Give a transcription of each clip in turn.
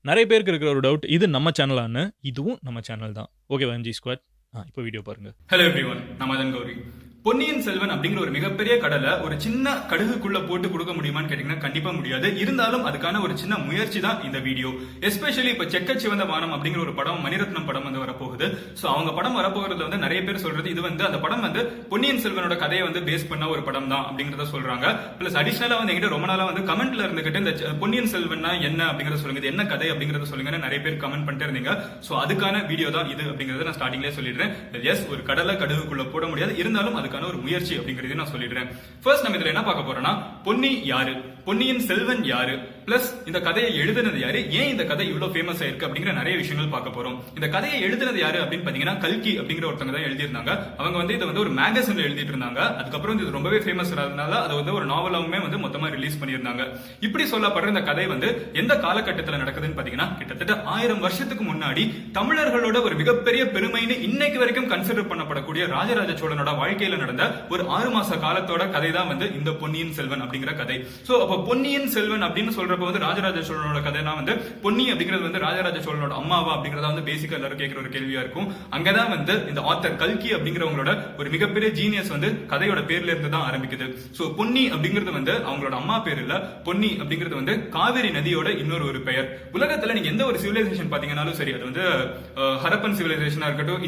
நிறைய பேருக்கு இருக்கிற ஒரு டவுட், இது நம்ம சேனலான்னு. இதுவும் நம்ம சேனல் தான். ஓகேவா எம்ஜி ஸ்குவாட்? இப்போ வீடியோ பாருங்க. ஹலோ எவ்ரிவன், நான் மதன் கௌரி. பொன்னியின் செல்வன் அப்படிங்கிற ஒரு மிகப்பெரிய கடலை ஒரு சின்ன கடுகுக்குள்ள போட்டு கொடுக்க முடியுமான்னு கேட்டீங்கன்னா கண்டிப்பா முடியாது. இருந்தாலும் அதுக்கான ஒரு சின்ன முயற்சி தான் இந்த வீடியோ. எஸ்பெஷலி இப்ப செக்க சிவந்த வானம் அப்படிங்கிற ஒரு படம், மணிரத்னம் படம் வந்து வரப்போகுது. சோ அவங்க படம் வரப்போகிறதுல வந்து நிறைய பேர் சொல்றது இது வந்து அந்த படம் வந்து பொன்னியின் செல்வனோட கதையை வந்து பேஸ் பண்ண ஒரு படம் தான் அப்படிங்கறத சொல்றாங்க. பிளஸ் அடிஷனலா வந்து எங்கிட்ட ரொம்ப நாளா வந்து கமெண்ட்ல இருந்துகிட்டு இந்த பொன்னியின் செல்வன்னா என்ன அப்படிங்கறத சொல்லுங்க, இது என்ன கதை அப்படிங்கறத சொல்லுங்க நிறைய பேர் கமெண்ட் பண்ணிட்டு இருந்தீங்க. சோ அதுக்கான வீடியோ தான் இது அப்படிங்கறத நான் ஸ்டார்டிங்லேயே சொல்லிடுறேன். எஸ், ஒரு கடலை கடுகுக்குள்ள போட முடியாது, இருந்தாலும் அதுக்கான ஒரு முயற்சி அப்படிங்கறத நான் சொல்லிடுறேன். ஃபர்ஸ்ட் நம்ம இதுல என்ன பார்க்க போறோம்னா, பொன்னி யாரு, பொன்னியின் செல்வன் யாரு, பிளஸ் இந்த கதையை எழுதினது யாரு, ஏன் இந்த கதை இவ்வளவு ஃபேமஸ் ஆயிருக்கு அப்படிங்கிற நிறைய விஷயங்கள் பார்க்க போறோம். இந்த கதையை எழுதினது யாரு அப்படின்னு பாத்தீங்கன்னா கல்கி அப்படிங்கிற ஒருத்தங்க தான் எழுதியிருந்தாங்க. அவங்க வந்து இதை வந்து ஒரு மேகசின்ல எழுதிட்டு இருந்தாங்க. அதுக்கப்புறம் இது ரொம்பவே ஃபேமஸ் ஆனதுனால அதை வந்து ஒரு நாவலாவுமே வந்து மொத்தமா ரிலீஸ் பண்ணியிருந்தாங்க. இப்படி சொல்லப்படுற இந்த கதை வந்து எந்த காலகட்டத்தில் நடக்குதுன்னு பாத்தீங்கன்னா கிட்டத்தட்ட 1000 வருஷத்துக்கு முன்னாடி தமிழர்களோட ஒரு மிகப்பெரிய பெருமைன்னு இன்னைக்கு வரைக்கும் கன்சிடர் பண்ணப்படக்கூடிய ராஜராஜ சோழனோட வாழ்க்கையில நடந்த ஒரு 6 மாச காலத்தோட கதை தான் வந்து இந்த பொன்னியின் செல்வன் அப்படிங்கிற கதை. சோ அப்ப பொன்னியின் செல்வன் அப்படின்னு சொல்றப்ப வந்து ராஜராஜ சோழனோட கதைனா வந்து பொன்னி அப்படிங்கிறது வந்து ராஜராஜ சோழனோட அம்மாவா அப்படிங்கறத வந்து பேசிக்கா எல்லாரும் கேட்கிற ஒரு கேள்வியா இருக்கும். அங்கதான் வந்து இந்த ஆத்தர் கல்கி அப்படிங்கிறவங்களோட ஒரு மிகப்பெரிய ஜீனியஸ் வந்து கதையோட பேர்ல இருந்து தான் ஆரம்பிக்குது. சோ பொன்னி அப்படிங்கிறது வந்து அவங்களோட அம்மா பேர் இல்ல, பொன்னி அப்படிங்கிறது வந்து காவிரி நதியோட இன்னொரு ஒரு பெயர். உலகத்துல நீங்க எந்த ஒரு சிவிலைசேஷன் பாத்தீங்கன்னாலும் சரி, அது வந்து ஹரப்பன் சிவிலைசேஷனா இருக்கட்டும்,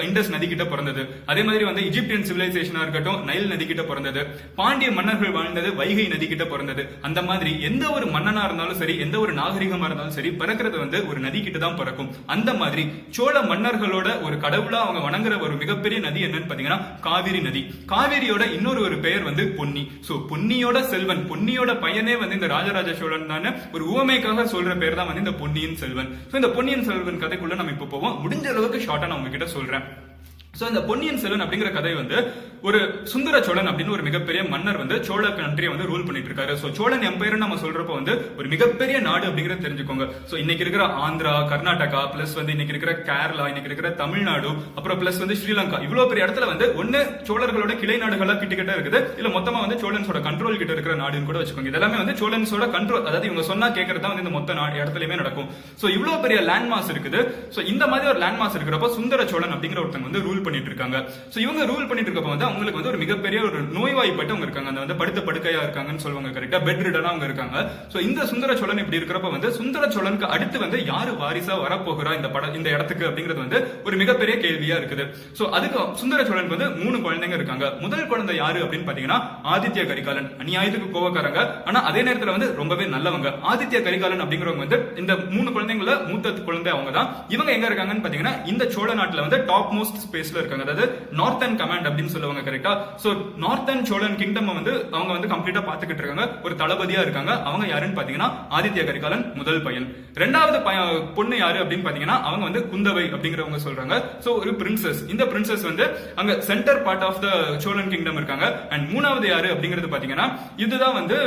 இண்டஸ் நதி கிட்ட பிறந்தது. அதே மாதிரி வந்து இஜிப்தியன் சிவிலைசேஷனா இருக்கட்டும், நைல் நதி கிட்ட பிறந்தது. பாண்டிய மன்னர்கள் வாழ்ந்தது வைகை நதி கிட்ட பிறந்தது. அந்த மாதிரி எந்த ஒரு மன்னனா இருந்தாலும் சரி, எந்த ஒரு நாகரிகமா இருந்தாலும் சரி, பிறக்கிறது வந்து ஒரு நதி கிட்ட தான் பிறக்கும். அந்த மாதிரி சோழ மன்னர்களோட ஒரு கடவுளா அவங்க வணங்குற ஒரு மிகப்பெரிய நதி என்னன்னு பாத்தீங்கன்னா காவிரி நதி. காவிரியோட இன்னொரு ஒரு பெயர் வந்து பொன்னி. சோ பொன்னியோட செல்வன், பொன்னியோட பையனே வந்து இந்த ராஜராஜ சோழன் தானே ஒரு உவமைக்காக சொல்ற பேர் தான் வந்து இந்த பொன்னியின் செல்வன். சோ இந்த பொன்னியின் செல்வன் கதைக்குள்ள நம்ம இப்ப போவோம். முடிஞ்ச அளவுக்கு ஷார்ட்டா நான் உங்ககிட்ட சொல்றேன். சோ இந்த பொன்னியின் செல்வன் அப்படிங்கிற கதை வந்து ஒரு சுந்தர சோழன் அப்படின்னு ஒரு மிகப்பெரிய மன்னர் வந்து சோழ கண்ட்ரியை வந்து ரூல் பண்ணிட்டு இருக்காரு. சோ சோழன் எம்பையர் நம்ம சொல்றப்போ வந்து ஒரு மிகப்பெரிய நாடு அப்படிங்கறத தெரிஞ்சுக்கோங்க. சோ இன்னைக்கு இருக்கிற ஆந்திரா, கர்நாடகா, பிளஸ் வந்து இன்னைக்கு இருக்கிற கேரளா, இன்னைக்கு இருக்கிற தமிழ்நாடு, அப்புறம் பிளஸ் வந்து ஸ்ரீலங்கா, இவ்வளவு பெரிய இடத்துல வந்து ஒண்ணு சோழர்களோட கிளை நாடுகளா கிட்ட இருக்குது, இல்ல மொத்தமா வந்து சோழன்ஸோட கண்ட்ரோல் கிட்ட இருக்கிற நாடுன்னு கூட வச்சுக்கோங்க. இதெல்லாமே வந்து சோழன்ஸோட கண்ட்ரோல், அதாவது இவங்க சொன்னா கேட்கறது தான் வந்து இந்த மொத்த இடத்துலயுமே நடக்கும். சோ இவ்வளவு பெரிய லேண்ட் மாஸ் இருக்குது. சோ இந்த மாதிரி ஒரு லேண்ட் மாஸ் இருக்கிறப்ப சுந்தர சோழன் அப்படிங்கிற ஒருத்தங்க வந்து ரூல் பண்ணிட்டு இருக்காங்க. சோ இவங்க ரூல் பண்ணிட்டு இருக்கப்ப வந்து அவங்களுக்கு வந்து ஒரு மிகப்பெரிய ஒரு நோய்வாய்ப்பட்டவங்க இருக்காங்க. அந்த வந்து படுத்த படுக்கையா இருக்காங்கன்னு சொல்லுவாங்க, கரெக்டா பெட் ரிடனா அவங்க இருக்காங்க. சோ இந்த சுந்தர சோழன் இப்படி இருக்கிறப்ப வந்து சுந்தர சோழனுக்கு அடுத்து வந்து யாரு வாரிசா வரப்போகிறா இந்த இடத்துக்கு அப்படிங்கிறது வந்து ஒரு மிகப்பெரிய கேள்வியா இருக்குது. சோ அதுக்கு சுந்தர சோழனுக்கு வந்து 3 குழந்தைங்க இருக்காங்க. முதல் குழந்தை யாரு அப்படின்னு பாத்தீங்கன்னா ஆதித்ய கரிகாலன். அநியாயத்துக்கு கோவக்காரங்க, ஆனா அதே நேரத்துல வந்து ரொம்பவே நல்லவங்க. ஆதித்ய கரிகாலன் அப்படிங்கிறவங்க வந்து இந்த 3 குழந்தைங்கள மூத்த குழந்தை அவங்க தான். இவங்க எங்க இருக்காங்கன்னு பாத்தீங்கன்னா இந்த சோழ நாட்டுல வந்து டாப் மோஸ்ட் ஸ்பேஸ்ல இருக்காங்க, அதாவது நார்த்தன் கமாண்ட் அப்படின்னு சொல்லுவாங்க, கரெக்டா? சோ நார்த்தன் சோழன் கிங்டம் வந்து அவங்க வந்து கம்ப்ளீட்டா பாத்துக்கிட்டு இருக்காங்க. ஒரு தளபதியா இருக்காங்க. அவங்க யாருன்னு பாத்தீங்கன்னா ஆதித்ய கரிகாலன் முதல் பையன். ரெண்டாவது பொண்ணு யாரு அப்படின்னு பாத்தீங்கன்னா அவங்க வந்து குந்தவை அப்படிங்கிறவங்க சொல்றாங்க. சோ ஒரு பிரின்சஸ். இந்த பிரின்சஸ் வந்து அங்க centre part of the Cholan kingdom இருக்காங்க. அண்ட் மூணாவது யாரு அப்படிங்கிறது பாத்தீங்கன்னா இதுதான் வந்து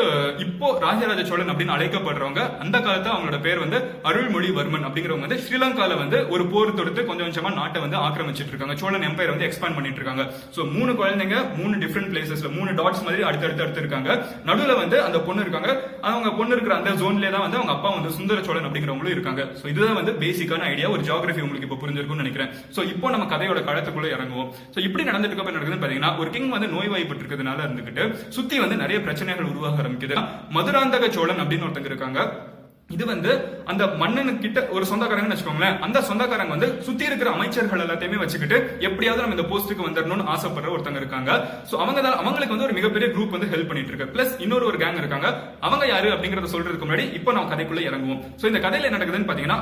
இப்போ ராஜராஜ சோழன் அப்படின்னு அழைக்கப்படுறவங்க. அந்த காலத்துல அவங்களோட பேர் வந்து அருள்மொழிவர்மன் அப்படிங்கிறவங்க வந்து ஸ்ரீலங்கால வந்து ஒரு போர் தொடுத்து கொஞ்சம் கொஞ்சமா நாட்டை வந்து ஆக்கிரமிச்சிட்டு இருக்காங்க. சோழன் எம்பையர் வந்து எக்ஸ்பாண்ட் பண்ணிட்டு இருக்காங்க. சோ 3 குழந்தைங்க 3 டிஃபரெண்ட் பிளேசஸ்ல 3 டாட்ஸ் மாதிரி அடுத்து இருக்காங்க. நடுவுல வந்து அந்த பொண்ணு இருக்காங்க. அவங்க பொண்ணு இருக்கிற அந்த ஜோன்லயே தான் வந்து அவங்க அப்பா வந்து சுந்தர சோழன் அப்படிங்கிறவங்களும் இருக்காங்க. சோ இதுதான் வந்து பேசிக்கான ஐடியா. ஒரு ஜியோகிராஃபி உங்களுக்கு இப்ப புரிஞ்சிருக்கும்னு நினைக்கிறேன். சோ இப்போ நம்ம கதையோட களத்துக்குள்ள இறங்குவோம். சோ இப்படி நடந்துட்டு இருக்கப்ப நடக்குதுன்னு பாத்தீங்கன்னா ஒரு கிங் வந்து நோய்வாய்ப்பட்டு இருக்கிறதுனால இருந்துகிட்டு சுத்தி வந்து நிறைய பிரச்சனைகள் உருவாக ஆரம்பிக்குது. மதுராந்தக சோழன் அப்படின்னு ஒருத்தங்க இருக்காங்க. இது வந்து அந்த மன்னனு கிட்ட ஒரு சொந்தக்காரங்கன்னு வச்சுக்கோங்களேன். அந்த சொந்தக்காரங்க வந்து சுத்தி இருக்கிற அமைச்சர்கள் எல்லாத்தையுமே வச்சுக்கிட்டு எப்படியாவது நம்ம இந்த போஸ்ட்டுக்கு வந்துடணும்னு ஆசைப்படுற ஒருத்தங்க இருக்காங்க. சோ அவங்களுக்கு வந்து ஒரு மிகப்பெரிய குரூப் வந்து ஹெல்ப் பண்ணிட்டு இருக்கு. பிளஸ் இன்னொரு ஒரு கேங் இருக்காங்க. அவங்க யாரு அப்படிங்கறத சொல்றதுக்கு முன்னாடி இப்போ நம்ம கதைக்குள்ள இறங்குவோம். சோ இந்த கதையில என்ன நடக்குதுன்னு பாத்தீங்கன்னா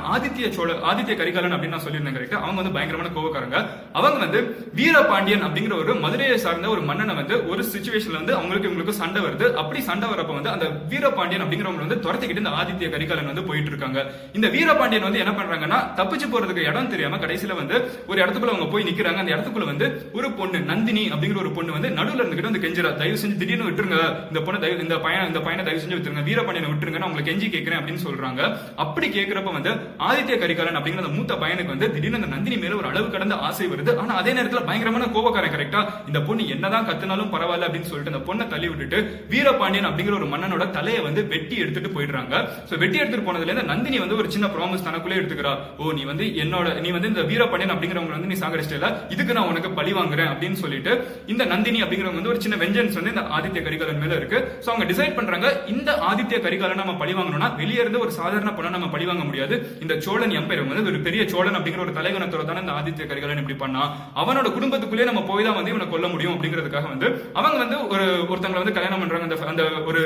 ஆதித்ய கரிகாலன் அப்படின்னு நான் சொல்லியிருந்தேன், கரெக்டா? அவங்க வந்து பயங்கரமான கோவக்காரங்க. அவங்க வந்து வீரபாண்டியன் அப்படிங்கிற ஒரு மதுரையை சார்ந்த ஒரு மன்னனை வந்து ஒரு சிச்சுவேஷன்ல வந்து இவங்களுக்கு சண்டை வருது. அப்படி சண்டை வரப்ப வந்து அந்த வீரபாண்டியன் அப்படிங்கிறவங்க வந்து துரத்திக்கிட்டு இந்த ஆதித்ய கரிகாலன் வந்து போயிட்டு இருக்காங்க. இந்த வீரபாண்டியன் வந்து என்ன பண்றாங்கன்னா தப்பிச்சு போறதுக்கு இடம் தெரியாம கடைசியில வந்து ஒரு இடத்துக்குள்ள அவங்க போய் நிக்கிறாங்க. அந்த இடத்துக்குள்ள வந்து ஒரு பொண்ணு நந்தினி அப்படிங்கிற ஒரு பொண்ணு வந்து நடுவுல இருந்துகிட்டு வந்து கெஞ்சிரா, தயவு செஞ்சு திடீர்னு விட்டுருங்க, இந்த பொண்ணு இந்த பையனை தயவு செஞ்சு விட்டுருங்க, வீரபாண்டியனை விட்டுருங்க, நான் உங்களுக்கு கெஞ்சி கேட்கிறேன் அப்படின்னு சொல்றாங்க. அப்படி கேட்கிறப்ப வந்து ஆதித்ய கரிகாலன் அப்படிங்கிற மூத்த பையனுக்கு வந்து திடீர்னு அந்த நந்தினி மேல ஒரு அளவு கடந்த ஆசை வருது. ஆனா அதே நேரத்துல பயங்கரமான கோபக்காரன், கரெக்டா? இந்த பொண்ணு என்னதான் கத்துனாலும் பரவாயில்ல அப்படின்னு சொல்லிட்டு அந்த பொண்ணை தள்ளி விட்டுட்டு வீரபாண்டியன் அப்படிங்கிற ஒரு மன்னனோட தலையை வந்து வெட்டி எடுத்துட்டு போயிடுறாங்க. வெட்டி எடுத்துட்டு போனதுல இருந்து நந்தினி வந்து ஒரு சின்ன ப்ராமிஸ் தனக்குள்ளே எடுத்துக்கிறா. ஓ நீ வந்து இந்த வீரபாண்டியன் அப்படிங்கிறவங்க வந்து நீ சாகடிச்சிட்டல, இதுக்கு நான் உனக்கு பழி வாங்குறேன் அப்படின்னு சொல்லிட்டு இந்த நந்தினி அப்படிங்கிறவங்க வந்து ஒரு சின்ன வெஞ்சன்ஸ் வந்து இந்த ஆதித்ய கரிகாலன் மேல இருக்கு. சோ அவங்க டிசைட் பண்றாங்க, இந்த ஆதித்ய கரிகாலன் நம்ம பழி வாங்கணும்னா வெளியே இருந்து ஒரு சாதாரண பொண்ணை நம்ம பழி வாங்க முடியாது. இந்த சோழன் எம்பையர் வந்து ஒரு பெரிய சோழன் அப்படிங்கிற ஒரு தலைவனத்தோட தானே இந்த ஆதித்ய கரிகாலன் இப்படி பண்ணா, அவனோட குடும்பத்துக்குள்ளே நம்ம போய் தான் வந்து இவனை கொல்ல முடியும் அப்படிங்கிறதுக்காக வந்து அவங்க வந்து ஒருத்தங்களை வந்து கல்யாணம் பண்றாங்க. அந்த ஒரு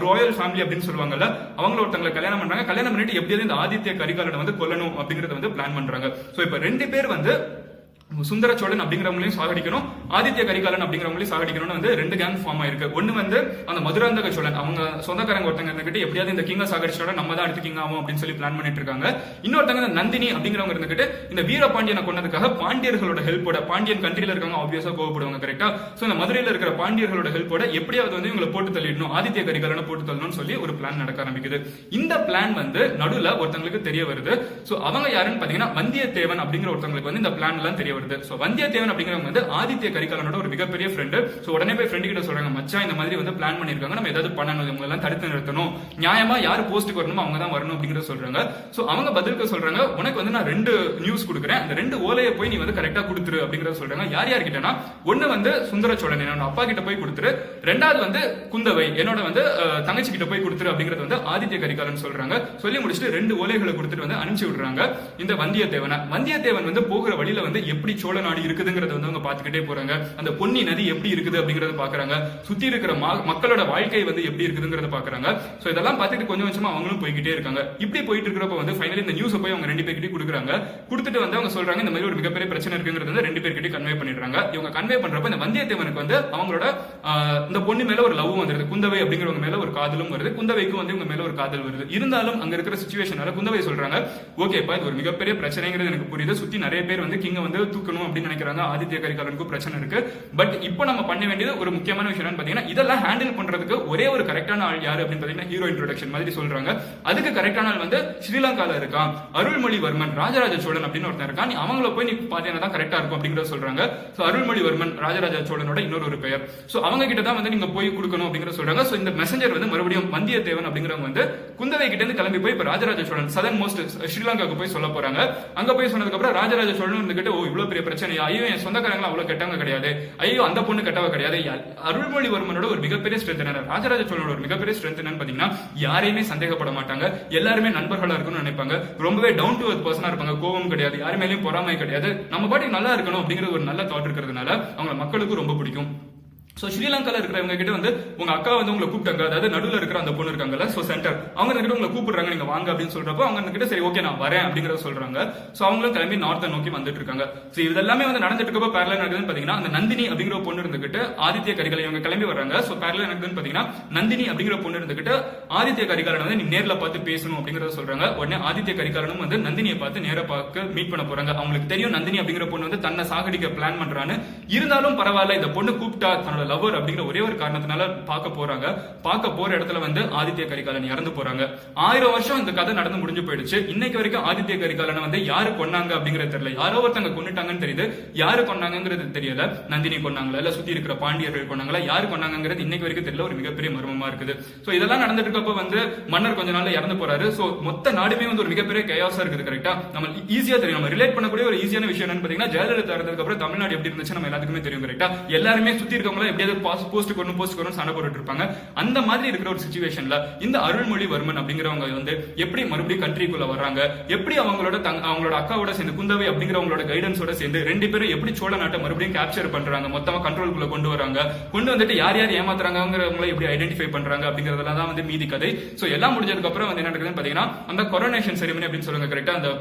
ராயல் ஃபேமிலி அப்படின்னு சொல்லுவாங்கல்ல, அவங்கள ஒருத்தங்களை கல்யாணம் பண்றாங்க. கல்யாணம் பண்ணிட்டு எப்படியாவது இந்த ஆதித்ய கரிகாலனை வந்து கொல்லணும் அப்படிங்கறத வந்து பிளான் பண்றாங்க. சோ இப்ப 2 பேர் வந்து சுந்தர சோழன் அப்படிங்கிறவங்களையும் சாகடிக்கணும், ஆதித்ய கரிகாலன் அப்படிங்கிறவங்களையும் சாகடிக்கணும்னு வந்து 2 கேங் ஃபார்ம் ஆயிருக்கு. ஒன்னு வந்து அந்த மதுராந்தக சோழன், அவங்க சொந்தக்காரங்க ஒருத்தங்க இருந்துகிட்டு எப்படியாவது இந்த கிங்க சாகடிச்சோட நம்ம தான் அடுத்து கிங் ஆகும் அப்படின்னு சொல்லி பிளான் பண்ணிட்டு இருக்காங்க. இன்னொருத்தங்க நந்தினி அப்படிங்கிறவங்க இருந்துகிட்டு இந்த வீரபாண்டியனை கொண்டதுக்காக பாண்டியர்களோட ஹெல்ப்போட, பாண்டியன் கண்ட்ரில இருக்காங்க ஆப்வியஸா கோவப்படுவாங்க கரெக்டா. சோ இந்த மதுரையில இருக்கிற பாண்டியர்களோட ஹெல்ப்போட எப்படியாவது வந்து இவங்களை போட்டு தள்ளிடணும், ஆதித்ய கரிகாலனை போட்டு தள்ளணும்னு சொல்லி ஒரு பிளான் நடக்க ஆரம்பிக்குது. இந்த பிளான் வந்து நடுவுல ஒருத்தங்களுக்கு தெரிய வருது. சோ அவங்க யாருன்னு பாத்தீங்கன்னா வந்தியத்தேவன் அப்படிங்கிற ஒருத்தங்களுக்கு வந்து இந்த பிளான் எல்லாம் தெரிய வருது. சோ வந்தியத்தேவன் அப்படிங்கிறவங்க வந்து ஆதித்ய கரிகாலனோட ஒரு மிகப்பெரிய ஃப்ரெண்டு. சோ உடனே போய் ஃப்ரெண்டு கிட்ட சொல்றாங்க, மச்சான் இந்த மாதிரி வந்து பிளான் பண்ணிருக்காங்க, நம்ம ஏதாவது பண்ணணும், இவங்க எல்லாம் தடுத்து நிறுத்தணும், நியாயமா யாரு போஸ்ட்டுக்கு வரணுமோ அவங்க தான் வரணும் அப்படிங்கறத சொல்றாங்க. சோ அவங்க பதிலுக்கு சொல்றாங்க, உனக்கு வந்து நான் 2 நியூஸ் கொடுக்குறேன், அந்த 2 ஓலையை போய் நீ வந்து கரெக்டா கொடுத்துரு அப்படிங்கறத சொல்றாங்க. யார் யார் கிட்டனா, ஒன்னு வந்து சுந்தர சோழன் என்னோட அப்பா கிட்ட போய் கொடுத்துரு, ரெண்டாவது வந்து குந்தவை என்னோட வந்து தங்கச்சி கிட்ட போய் கொடுத்துரு அப்படிங்கறது வந்து ஆதித்ய கரிகாலன் சொல்றாங்க. சொல்லி முடிச்சுட்டு 2 ஓலைகளை கொடுத்துட்டு வந்து அனுப்பிச்சு விடுறாங்க இந்த வந்தியத்தேவனை. வந்தியத்தேவன் வந்து போகிற வழியில வந்து எப்படி சோழ நாடு இருக்குதுங்கிறத வந்து அவங்க பாத்துக்கிட்டே போறாங்க. அந்த பொன்னி நதி எப்படி இருக்குது அப்படிங்கறத பாக்குறாங்க, சுத்தி இருக்கிற மக்களோட வாழ்க்கை வந்து எப்படி இருக்குதுங்கிறத பாக்குறாங்க. சோ இதெல்லாம் பார்த்துட்டு கொஞ்சம் கொஞ்சமா அவங்களும் போய்கிட்டே இருக்காங்க. இப்படி போயிட்டு இருக்கிறப்ப வந்து ஃபைனலி இந்த நியூஸ் போய் அவங்க 2 பேர்கிட்ட கொடுக்குறாங்க. கொடுத்துட்டு வந்து அவங்க சொல்றாங்க, இந்த மாதிரி ஒரு மிகப்பெரிய பிரச்சனை இருக்குங்கிறது வந்து 2 பேர்கிட்ட கன்வே பண்ணிடுறாங்க. இவங்க கன்வே பண்றப்ப இந்த வந்தியத்தேவனுக்கு வந்து அவங்களோட இந்த பொண்ணு மேல ஒரு லவ்வும் வந்துருது, குந்தவை அப்படிங்கிறவங்க மேல ஒரு காதலும் வருது, குந்தவைக்கும் வந்து இவங்க மேல ஒரு காதல் வருது. இருந்தாலும் அங்க இருக்கிற சிச்சுவேஷனால குந்தவை சொல்றாங்க, ஓகேப்பா இது ஒரு மிகப்பெரிய பிரச்சனைங்கிறது எனக்கு புரியுது, சுத்தி நிறைய பேர் வந்து கிங்க வந்து தூக்கணும் அப்படின்னு நினைக்கிறாங்க, ஆதித்ய கரிகாலனுக்கு பிரச்சனை இருக்கு, பட் இப்போ நம்ம பண்ண வேண்டியது ஒரு முக்கியமான விஷயம் என்னன்னு பாத்தீங்கன்னா, இதெல்லாம் ஹேண்டில் பண்றதுக்கு ஒரே ஒரு கரெக்டான ஆள் யாரு அப்படின்னு பாத்தீங்கன்னா ஹீரோ இன்ட்ரோடக்ஷன் மாதிரி சொல்றாங்க. அதுக்கு கரெக்டான ஆள் வந்து ஸ்ரீலங்கால இருக்கான், அருள்மொழிவர்மன் ராஜராஜ சோழன் அப்படின்னு ஒருத்தன் இருக்கான், நீ அவங்கள போய் நீ பாத்தீங்கன்னா தான் கரெக்டா இருக்கும் அப்படிங்கறத சொல்றாங்க. சோ அருள்மொழிவர்மன் ராஜராஜ சோழனோட இன்னொரு பெயர். சோ அவங்க கிட்ட தான் வந்து நீங்க போய் கொடுக்கணும் அப்படிங்கறத சொல்றாங்க. சோ இந்த மெசஞ்சர் வந்து மறுபடியும் வந்தியத்தேவன் அப்படிங்கிறவங்க வந்து குந்தவை கிட்ட இருந்து கிளம்பி போய் இப்ப ராஜராஜ சோழன் சதன் மோஸ்ட் ஸ்ரீலங்காவுக்கு போய் சொல்ல போறாங்க. அங்க போய் சொன்னதுக்கு அப்புறம் ராஜராஜ சோழன் இருந்துகிட்டு, ஓ இவ்வளவு பெரிய பிரச்சனையா, ஐயோ என் சொந்தக்காரங்க அவ்வளவு கெட்டவங்க கிடையாது, ஐயோ அந்த பொண்ணு கெட்டவ கிடையாது. அருள்மொழிவர்மனோட ஒரு மிகப்பெரிய ஸ்ட்ரென்த் என்ன, ராஜராஜ சோழனோட ஒரு மிகப்பெரிய ஸ்ட்ரென்த் என்னன்னு பாத்தீங்கன்னா, யாரையுமே சந்தேகப்பட மாட்டாங்க, எல்லாருமே நண்பர்களா இருக்கணும்னு நினைப்பாங்க, ரொம்பவே டவுன் டு எர்த் பர்சனா இருப்பாங்க, கோபம் கிடையாது, யாரு மேலயும் பொறாமை கிடையாது, நம்ம பாட்டுக்கு நல்லா இருக்கணும் அப்படிங்கிற ஒரு நல்ல தாட் இருக்கிறதுனால அவங்க மக்களுக்கு ரொம்ப பிடிக்கும். சோ ஸ்ரீலங்கால இருக்கிறவங்க கிட்ட வந்து உங்க அக்கா வந்து உங்களை கூப்பிட்டாங்க, அதாவது நடுவில் இருக்கிற அந்த பொண்ணு இருக்காங்கல்ல, சோ சென்டர், அவங்க கிட்ட உங்களை கூப்பிடுறாங்க, நீங்க வாங்க அப்படின்னு சொல்றப்போ அவங்க கிட்ட சரி ஓகே நான் வரேன் அப்படிங்கறத சொல்றாங்க. சோ அவங்களும் கிளம்பி நார்த்தை நோக்கி வந்துட்டு இருக்காங்க. சோ இதெல்லாமே வந்து நடந்துட்டு இருக்கப்போ பேரலா நடக்குதுன்னு பாத்தீங்கன்னா, அந்த நந்தினி அப்படிங்கிற பொண்ணு இருந்துகிட்டு ஆதித்ய கரிகாலன் இவங்க கிளம்பி வர்றாங்க. சோ பேரலா நடக்குதுன்னு பாத்தீங்கன்னா, நந்தினி அப்படிங்கிற பொண்ணு இருந்துகிட்டு ஆதித்ய கரிகாலன் வந்து நீ நேர்ல பார்த்து பேசணும் அப்படிங்கறத சொல்றாங்க. உடனே ஆதித்ய கரிகாலனும் வந்து நந்தினியை பார்த்து நேர பார்க்க மீட் பண்ண போறாங்க. அவங்களுக்கு தெரியும் நந்தினி அப்படிங்கிற பொண்ணு வந்து தன்னை சாகடிக்க பிளான் பண்றான்னு, இருந்தாலும் பரவாயில்ல இந்த பொண்ணு கூப்பிட்டா தன்னோட லவர் அப்படிங்கிற ஒரே ஒரு காரணத்தினால பார்க்க போறாங்க. பார்க்க போற இடத்துல வந்து ஆதித்ய கரிகாலன் இறந்து போறாங்க. 1000 வருஷம் இந்த கதை நடந்து முடிஞ்சு போயிடுச்சு. இன்னைக்கு வரைக்கும் ஆதித்ய கரிகாலனை வந்து யாரு கொன்னாங்க அப்படிங்கறது தெரியல. யாரோ ஒருத்தங்க கொன்னுட்டாங்கன்னு தெரியுது, யாரு கொன்னாங்கிறது தெரியல. நந்தினி கொன்னாங்களா இல்ல சுத்தி இருக்கிற பாண்டியர்கள் கொன்னாங்களா, யாரு கொன்னாங்கிறது இன்னைக்கு வரைக்கும் தெரியல. ஒரு மிகப்பெரிய மர்மமா இருக்குது. சோ இதெல்லாம் நடந்துட்டு இருக்கப்ப வந்து மன்னர் கொஞ்ச நாள்ல இறந்து போறாரு. சோ மொத்த நாடுமே வந்து ஒரு மிகப்பெரிய கேயாஸா இருக்குது. கரெக்டா நம்ம ஈஸியா தெரியும், நம்ம ரிலேட் பண்ணக்கூடிய ஒரு ஈஸியான விஷயம் என்னன்னு பாத்தீங்கன்னா, ஜெயலலிதா இருந்ததுக்கு அப்புறம் தமிழ்நாடு எப்படி இருந்துச்சு நம்ம எல்லாத்துக்குமே தெரியும். கரெக்டா எல்லாருமே சுத்தி இருக்கவங்க எப்படியாவது போஸ்ட் சண்டை போட்டுட்டு இருப்பாங்க. அந்த மாதிரி இருக்கிற ஒரு சிச்சுவேஷன்ல இந்த அருள்மொழிவர்மன் அப்படிங்கிறவங்க வந்து எப்படி மறுபடியும் கண்ட்ரிக்குள்ள வர்றாங்க, எப்படி அவங்களோட அக்காவோட சேர்ந்து குந்தவை அப்படிங்கிறவங்களோட கைடன்ஸோட சேர்ந்து 2 பேரும் எப்படி சோழ நாட்டை மறுபடியும் கேப்சர் பண்றாங்க, மொத்தமா கண்ட்ரோலுக்குள்ள கொண்டு வராங்க, கொண்டு வந்துட்டு யார் யார் ஏமாத்துறாங்கிறவங்களை எப்படி ஐடென்டிஃபை பண்றாங்க அப்படிங்கறதெல்லாம் தான் வந்து மீதி கதை. சோ எல்லாம் முடிஞ்சதுக்கு அப்புறம் வந்து என்ன நடக்குதுன்னு பாத்தீங்கன்னா, அந்த கொரோனேஷன் செரிமனி அப்படின்னு சொல்லுவாங்க கரெக்டா, அந்த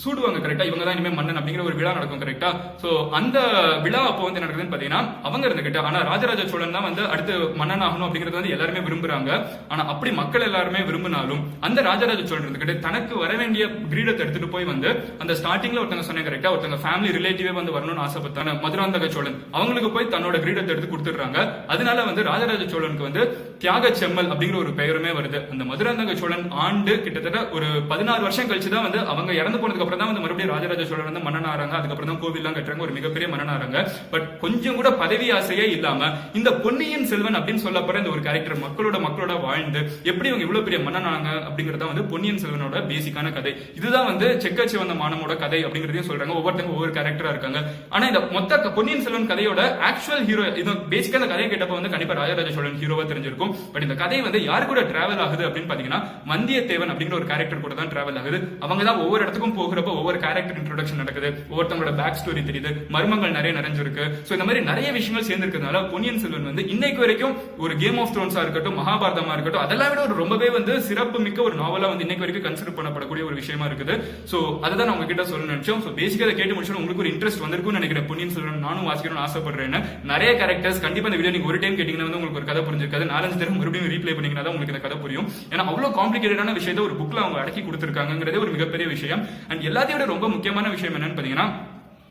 சூடுவாங்க கரெக்டா, இவங்க தான் இனிமே மன்னன் அப்படிங்கிற ஒரு விழா நடக்கும் கரெக்டா. சோ அந்த விழா அப்போ வந்து நடக்குதுன்னு பாத்தீங்கன்னா, அவங்க இருந்துகிட்ட ஆனா ராஜராஜ சோழன் தான் வந்து அடுத்து மன்னன் ஆகணும் அப்படிங்கறது வந்து எல்லாருமே விரும்புறாங்க. ஆனா அப்படி மக்கள் எல்லாருமே விரும்பினாலும் அந்த ராஜராஜ சோழன் இருந்துகிட்டு தனக்கு வர வேண்டிய கிரீடத்தை எடுத்துட்டு போய் வந்து அந்த ஸ்டார்டிங்ல ஒருத்தங்க சொன்னாங்க கரெக்டா, ஒருத்தங்க ஃபேமிலி ரிலேட்டிவே வந்து வரணும்னு ஆசைப்பட்டாங்க மதுராந்தக சோழன், அவங்களுக்கு போய் தன்னோட கிரீடத்தை எடுத்து கொடுத்துடுறாங்க. அதனால வந்து ராஜராஜ சோழனுக்கு வந்து தியாக செம்மல் அப்படிங்கிற ஒரு பெயருமே வருது. அந்த மதுராந்தக சோழன் ஆண்டு கிட்டத்தட்ட ஒரு 16 வருஷம் கழிச்சுதான் வந்து அவங்க இறந்து போனதுக்கு அதுக்கப்புறம் தான் வந்து மறுபடியும் ராஜராஜ சோழன் வந்து மன்னன் ஆறாங்க, அதுக்கப்புறம் தான் கோவில்லாம் கட்டுறாங்க, ஒரு மிகப்பெரிய மன்னன் ஆறாங்க. பட் கொஞ்சம் கூட பதவி ஆசையே இல்லாம இந்த பொன்னியின் செல்வன் அப்படின்னு சொல்லப்படுற இந்த ஒரு கேரக்டர் மக்களோட வாழ்ந்து எப்படி இவங்க இவ்வளவு பெரிய மன்னன் ஆனாங்க அப்படிங்கறத வந்து பொன்னியின் செல்வனோட பேசிக்கான கதை. இதுதான் வந்து செக்க சிவந்த மானமோட கதை அப்படிங்கறதையும் சொல்றாங்க. ஒவ்வொருத்தங்க ஒவ்வொரு கேரக்டரா இருக்காங்க. ஆனா இந்த மொத்த பொன்னியின் செல்வன் கதையோட ஆக்சுவல் ஹீரோ, இது பேசிக்கா இந்த கதையை கேட்டப்ப வந்து கண்டிப்பா ராஜராஜ சோழன் ஹீரோவா தெரிஞ்சிருக்கும். பட் இந்த கதை வந்து யாரு கூட டிராவல் ஆகுது அப்படின்னு பாத்தீங்கன்னா வந்தியத்தேவன் அப்படிங்கிற ஒரு கேரக்டர் கூட தான் டிராவல் ஆகுது. அவங்க தான் ஒவ்வொரு இடத்துக்கும் போகிறப்ப ஒவ்வொரு கேரக்டர் இன்ட்ரோடக்ஷன் நடக்குது, ஒவ்வொருத்தவங்களோட பேக் ஸ்டோரி தெரியுது, மர்மங்கள் நிறைய நிறைஞ்சிருக்கு. சோ இந்த மாதிரி நிறைய விஷயங்கள் சேர்ந்திருக்கிறதுனால பொன்னியின் செல்வன் வந்து இன்னைக்கு வரைக்கும் ஒரு கேம் ஆஃப் த்ரோன்ஸா இருக்கட்டும், மகாபாரதமா இருக்கட்டும், அதெல்லாம் விட ஒரு ரொம்பவே வந்து சிறப்பு மிக்க ஒரு நாவலா வந்து இன்னைக்கு வரைக்கும் கன்சிடர் பண்ணப்படக்கூடிய ஒரு விஷயமா இருக்குது. சோ அதுதான் நான் உங்ககிட்ட சொல்ல நினைச்சோம். சோ பேசிக்கா அதை கேட்டு முடிச்சோம், உங்களுக்கு ஒரு இன்ட்ரெஸ்ட் வந்திருக்கும்னு நினைக்கிறேன். பொன்னியின் செல்வன் நானும் வாசிக்கணும்னு ஆசைப்படுறேன். நிறைய கேரக்டர்ஸ் கண்டிப்பா இந்த வீடியோ நீங்க ஒரு டைம் கேட்டீங்கன்னா வந்து உங்களுக்கு ஒரு கதை புரிஞ்சிருக்காது. 4-5 தடவை மறுபடியும் ரீப்ளே பண்ணீங்கன்னா தான் உங்களுக்கு இந்த கதை புரியும். ஏன்னா அவ்வளவு காம்ப்ளிகேட்டடான விஷயத்தை ஒரு புக்ல அவங்க அடக்கி கொடுத்திருக்காங்கிறதே ஒரு மிகப்பெரிய விஷயம். அண்ட் எல்லாத்தையும் விட ரொம்ப முக்கியமான விஷயம் என்னன்னு பாத்தீங்கன்னா,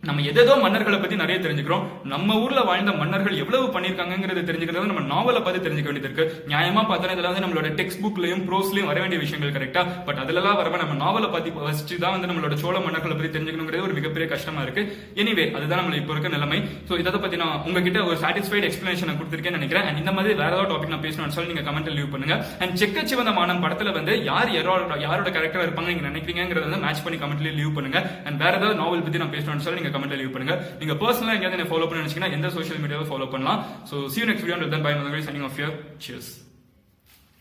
நம்ம எதோ மன்னர்களை பத்தி நிறைய தெரிஞ்சுக்கிறோம். நம்ம ஊர்ல வாழ்ந்த மன்னர்கள் எவ்வளவு பண்ணிருக்காங்கிறது தெரிஞ்சுக்கிறது நம்ம நாவலை பார்த்து தெரிஞ்சுக்க வேண்டியது இருக்கு. நியாயமா பார்த்தா இதெல்லாம் வந்து நம்மளோட டெக்ஸ்ட் புக்லயும் ப்ரோஸ்லயும் வர வேண்டிய விஷயங்கள் கரெக்டா. பட் அதுலலாம் வரவ நம்ம நாவலை பத்தி வச்சு தான் வந்து நம்மளோட சோழ மன்னர்களை பத்தி தெரிஞ்சுக்கணுங்கிறது ஒரு மிகப்பெரிய கஷ்டமா இருக்கு. எனிவே அதுதான் நம்ம இப்போ இருக்க நிலைமை. சோ இதை பத்தி நான் உங்ககிட்ட ஒரு சாட்டிஸ்ஃபைட் எக்ஸ்பிளனேஷன் கொடுத்திருக்கேன்னு நினைக்கிறேன். அண்ட் இந்த மாதிரி வேற ஏதாவது டாபிக் நான் பேசணும்னு சொல்லி நீங்க கமெண்ட்ல லீவ் பண்ணுங்க. அண்ட் செக்க சிவந்த மானம் படத்துல வந்து யாரோட கேரக்டரா இருப்பாங்க நீங்க நினைக்கிறீங்கிறத வந்து மேட்ச் பண்ணி கமெண்ட்ல லீவ் பண்ணுங்க. அண்ட் வேற ஏதாவது நாவல் பத்தி நான் பேசணும்னு சொல்லி நீங்க கமெண்ட்ல லீவ் பண்ணுங்க. நீங்க பர்சனலா எங்கயாவது என்ன ஃபாலோ பண்ண நினைச்சீங்கன்னா எந்த சோஷியல் மீடியாவை ஃபாலோ பண்ணலாம். So see you next video. Until then, bye. Signing off here. Cheers.